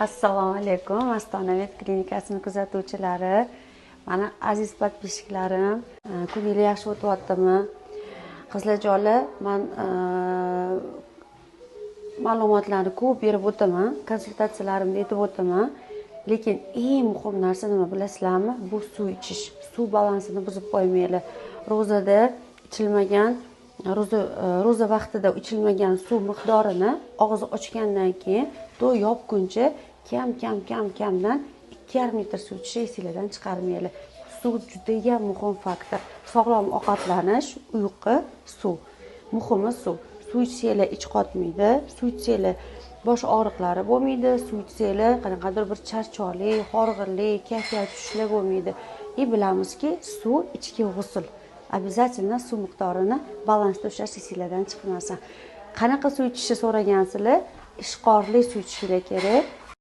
Assalomu alaykum, Astona vet klinikasini kuzatuvchilari, mana aziz podpishchiklarim, kuningiz yaxshi o'tyaptimi? Qizlarjonlar, men ma'lumotlarni ko'p berib o'taman, konsultatsiyalarimda aytib o'taman. Lekin eng muhim narsa nima bilasizlarmi? Bu suv ichish. Suv balansini buzib qo'ymaylik. Ro'zada ichilmagan ro'za vaqtida ichilmagan suv miqdorini og'iz ochgandan keyin to'y yopguncha kamdan 2,5 litr suv ichish esingizdan chiqarmaylik. Suv juda muhim faktor. Sog'lom ovqatlanish, uyqu, suv. Muhimi suv. Suv ichsanglar ich qotmaydi, suv ichsanglar bosh og'riqlari bo'lmaydi, suv ichsanglar qanaqadir bir charchoqlik, horg'inlik, kayfiyat tushishlar bo'lmaydi. Bilamizki, suv ichki g'usul. Обязательно suv miqdorini balansda ushlash esingizdan chiqmasin. Qanaqa suv ichishni so'ragansizlar? Ishqorli suv ichishlar kerak.